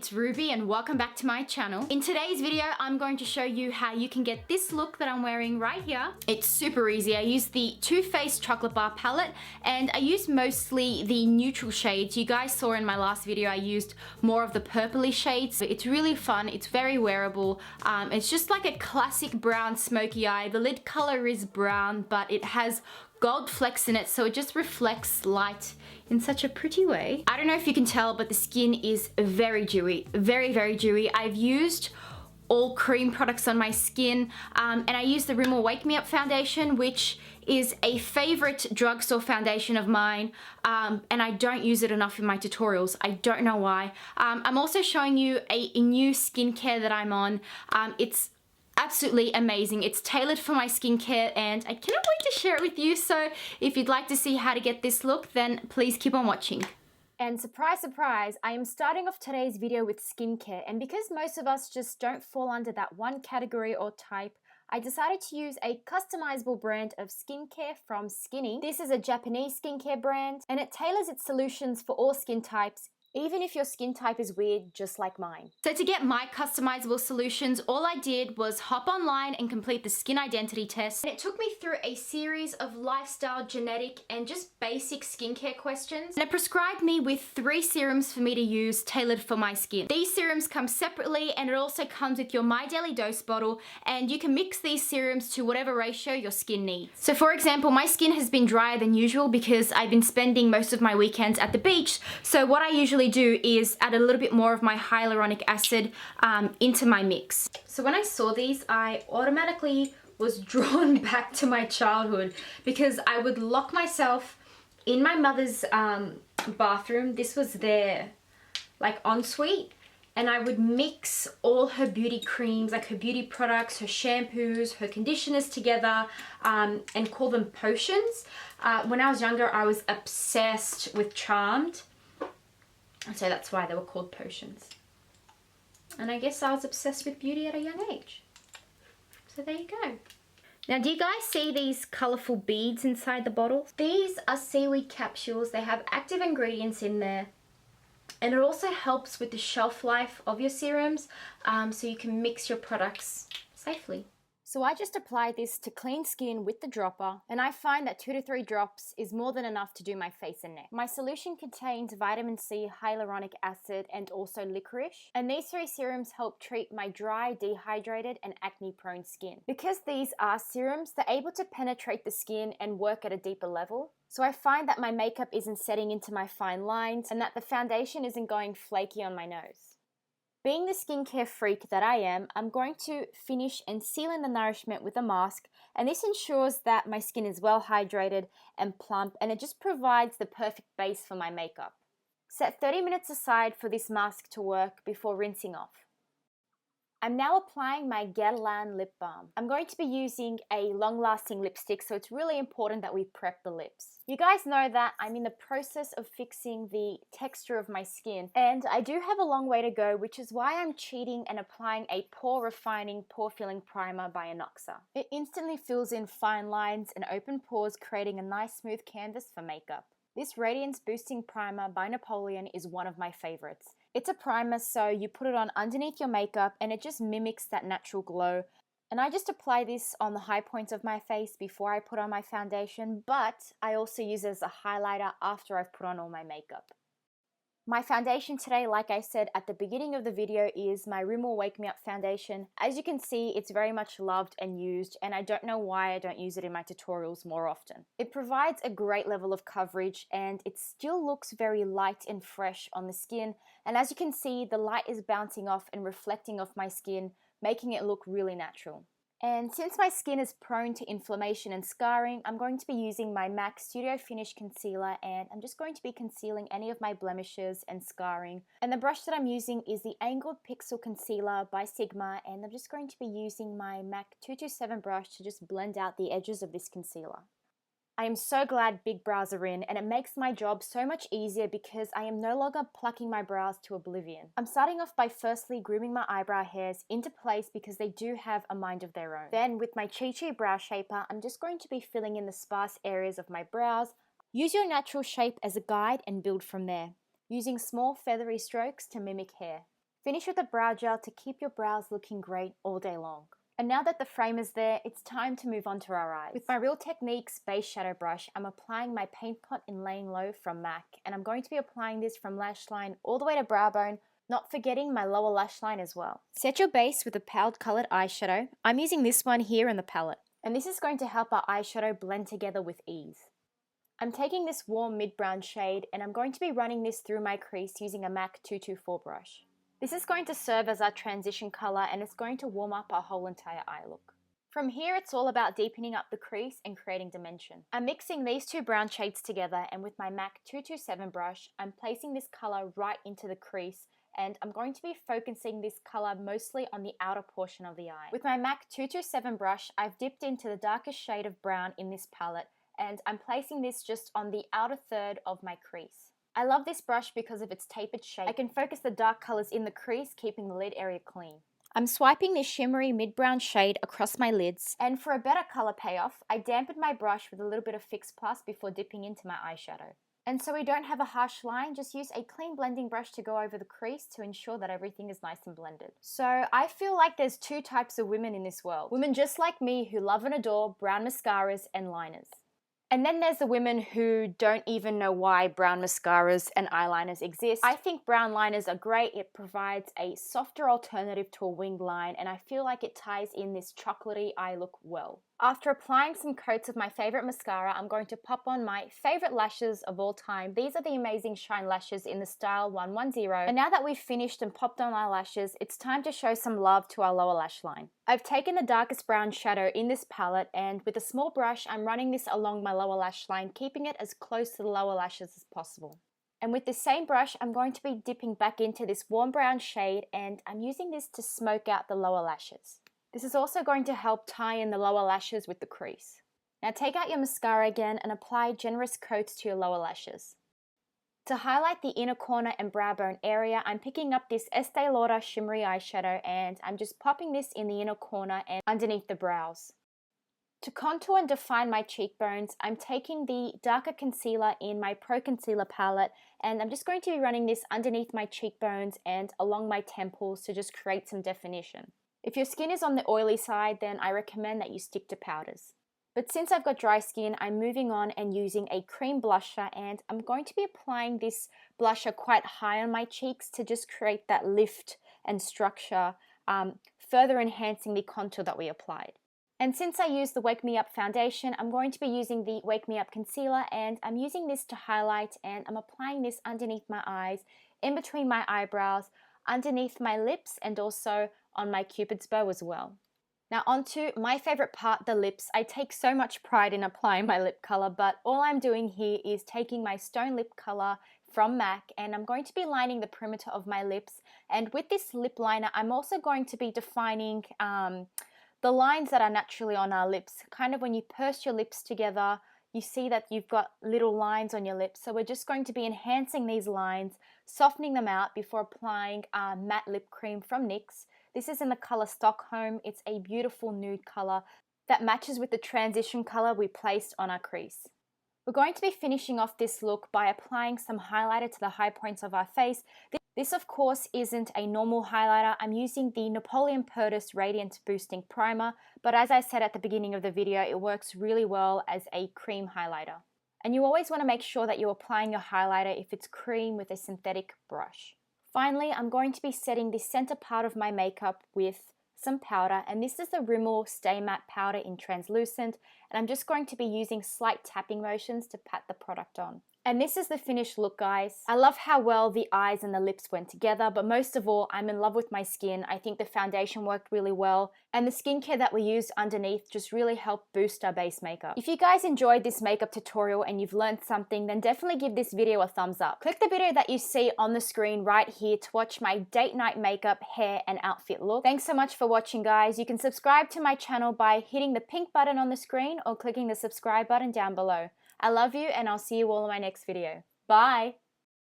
it's Ruby and welcome back to my channel. In today's video, I'm going to show you how you can get this look that I'm wearing right here. It's super easy. I use the Too Faced Chocolate Bar palette and I use mostly the neutral shades. You guys saw in my last video I used more of the purpley shades. It's really fun. It's very wearable. It's just like a classic brown smoky eye. The lid color is brown, but it has gold flecks in it, so it just reflects light in such a pretty way. I don't know if you can tell, but the skin is very dewy, very dewy. I've used all cream products on my skin, and I use the Rimmel Wake Me Up foundation, which is a favorite drugstore foundation of mine, and I don't use it enough in my tutorials. I don't know why. I'm also showing you a new skincare that I'm on. It's absolutely amazing. It's tailored for my skincare and I cannot wait to share it with you. So if you'd like to see how to get this look, then please keep on watching. And surprise, surprise, I am starting off today's video with skincare, and because most of us just don't fall under that one category or type, I decided to use a customizable brand of skincare from Skinny. This is a Japanese skincare brand and it tailors its solutions for all skin types, even if your skin type is weird, just like mine. So to get my customizable solutions, all I did was hop online and complete the skin identity test. And it took me through a series of lifestyle, genetic, and just basic skincare questions. And it prescribed me with 3 serums for me to use tailored for my skin. These serums come separately and it also comes with your My Daily Dose bottle, and you can mix these serums to whatever ratio your skin needs. So for example, my skin has been drier than usual because I've been spending most of my weekends at the beach. So what I usually do is add a little bit more of my hyaluronic acid into my mix. So when I saw these, I automatically was drawn back to my childhood because I would lock myself in my mother's bathroom. This was their like ensuite, and I would mix all her beauty creams, like her beauty products, her shampoos, her conditioners together, and call them potions. When I was younger, I was obsessed with Charmed. So that's why they were called potions. And I guess I was obsessed with beauty at a young age. So there you go. Now, do you guys see these colorful beads inside the bottle? These are seaweed capsules. They have active ingredients in there. And it also helps with the shelf life of your serums, so you can mix your products safely. So I just applied this to clean skin with the dropper, and I find that 2 to 3 drops is more than enough to do my face and neck. My solution contains vitamin C, hyaluronic acid, and also licorice. And these 3 serums help treat my dry, dehydrated, and acne-prone skin. Because these are serums, they're able to penetrate the skin and work at a deeper level. So I find that my makeup isn't setting into my fine lines and that the foundation isn't going flaky on my nose. Being the skincare freak that I am, I'm going to finish and seal in the nourishment with a mask, and this ensures that my skin is well hydrated and plump, and it just provides the perfect base for my makeup. Set 30 minutes aside for this mask to work before rinsing off. I'm now applying my Golani lip balm. I'm going to be using a long-lasting lipstick, so it's really important that we prep the lips. You guys know that I'm in the process of fixing the texture of my skin, and I do have a long way to go, which is why I'm cheating and applying a pore refining, pore filling primer by Inoxa. It instantly fills in fine lines and open pores, creating a nice smooth canvas for makeup. This Radiance Boosting Primer by Napoleon is one of my favorites. It's a primer, so you put it on underneath your makeup and it just mimics that natural glow. And I just apply this on the high points of my face before I put on my foundation, but I also use it as a highlighter after I've put on all my makeup. My foundation today, like I said at the beginning of the video, is my Rimmel Wake Me Up foundation. As you can see, it's very much loved and used, and I don't know why I don't use it in my tutorials more often. It provides a great level of coverage and it still looks very light and fresh on the skin. And as you can see, the light is bouncing off and reflecting off my skin, making it look really natural. And since my skin is prone to inflammation and scarring, I'm going to be using my M.A.C Studio Finish Concealer, and I'm just going to be concealing any of my blemishes and scarring. And the brush that I'm using is the Angled Pixel Concealer by Sigma, and I'm just going to be using my M.A.C 227 brush to just blend out the edges of this concealer. I am so glad big brows are in, and it makes my job so much easier because I am no longer plucking my brows to oblivion. I'm starting off by firstly grooming my eyebrow hairs into place because they do have a mind of their own. Then with my Chi Chi Brow Shaper, I'm just going to be filling in the sparse areas of my brows. Use your natural shape as a guide and build from there, using small feathery strokes to mimic hair. Finish with a brow gel to keep your brows looking great all day long. And now that the frame is there, it's time to move on to our eyes. With my Real Techniques base shadow brush, I'm applying my Paint Pot in Laying Low from M.A.C, and I'm going to be applying this from lash line all the way to brow bone, not forgetting my lower lash line as well. Set your base with a powdered colored eyeshadow. I'm using this one here in the palette, and this is going to help our eyeshadow blend together with ease. I'm taking this warm mid-brown shade, and I'm going to be running this through my crease using a M.A.C 224 brush. This is going to serve as our transition color, and it's going to warm up our whole entire eye look. From here, it's all about deepening up the crease and creating dimension. I'm mixing these two brown shades together, and with my M.A.C 227 brush, I'm placing this color right into the crease, and I'm going to be focusing this color mostly on the outer portion of the eye. With my M.A.C 227 brush, I've dipped into the darkest shade of brown in this palette, and I'm placing this just on the outer third of my crease. I love this brush because of its tapered shape. I can focus the dark colors in the crease, keeping the lid area clean. I'm swiping this shimmery mid-brown shade across my lids, and for a better color payoff, I dampened my brush with a little bit of Fix Plus before dipping into my eyeshadow. And so we don't have a harsh line, just use a clean blending brush to go over the crease to ensure that everything is nice and blended. So I feel like there's two types of women in this world. Women just like me who love and adore brown mascaras and liners. And then there's the women who don't even know why brown mascaras and eyeliners exist. I think brown liners are great. It provides a softer alternative to a winged line, and I feel like it ties in this chocolatey eye look well. After applying some coats of my favorite mascara, I'm going to pop on my favorite lashes of all time. These are the Amazing Shine lashes in the style 110. And now that we've finished and popped on our lashes, it's time to show some love to our lower lash line. I've taken the darkest brown shadow in this palette, and with a small brush, I'm running this along my lower lash line, keeping it as close to the lower lashes as possible. And with the same brush, I'm going to be dipping back into this warm brown shade, and I'm using this to smoke out the lower lashes. This is also going to help tie in the lower lashes with the crease. Now take out your mascara again and apply generous coats to your lower lashes. To highlight the inner corner and brow bone area, I'm picking up this Estee Lauder shimmery eyeshadow, and I'm just popping this in the inner corner and underneath the brows. To contour and define my cheekbones, I'm taking the darker concealer in my Pro Concealer palette, and I'm just going to be running this underneath my cheekbones and along my temples to just create some definition. If your skin is on the oily side, then I recommend that you stick to powders. But since I've got dry skin, I'm moving on and using a cream blusher, and I'm going to be applying this blusher quite high on my cheeks to just create that lift and structure, further enhancing the contour that we applied. And since I used the Wake Me Up foundation, I'm going to be using the Wake Me Up concealer, and I'm using this to highlight, and I'm applying this underneath my eyes, in between my eyebrows, underneath my lips, and also on my Cupid's bow as well. Now onto my favorite part, the lips. I take so much pride in applying my lip color, but all I'm doing here is taking my Stone Lip color from M.A.C, and I'm going to be lining the perimeter of my lips. And with this lip liner, I'm also going to be defining the lines that are naturally on our lips. Kind of when you purse your lips together, you see that you've got little lines on your lips. So we're just going to be enhancing these lines, softening them out before applying our matte lip cream from NYX. This is in the color Stockholm. It's a beautiful nude color that matches with the transition color we placed on our crease. We're going to be finishing off this look by applying some highlighter to the high points of our face. This of course isn't a normal highlighter. I'm using the Napoleon Purtis Radiance Boosting Primer, but as I said at the beginning of the video, it works really well as a cream highlighter. And you always want to make sure that you're applying your highlighter if it's cream with a synthetic brush. Finally, I'm going to be setting the center part of my makeup with some powder, and this is the Rimmel Stay Matte powder in translucent, and I'm just going to be using slight tapping motions to pat the product on. And this is the finished look, guys. I love how well the eyes and the lips went together, but most of all, I'm in love with my skin. I think the foundation worked really well, and the skincare that we used underneath just really helped boost our base makeup. If you guys enjoyed this makeup tutorial and you've learned something, then definitely give this video a thumbs up. Click the video that you see on the screen right here to watch my date night makeup, hair, and outfit look. Thanks so much for watching, guys. You can subscribe to my channel by hitting the pink button on the screen or clicking the subscribe button down below. I love you, and I'll see you all in my next video. Bye!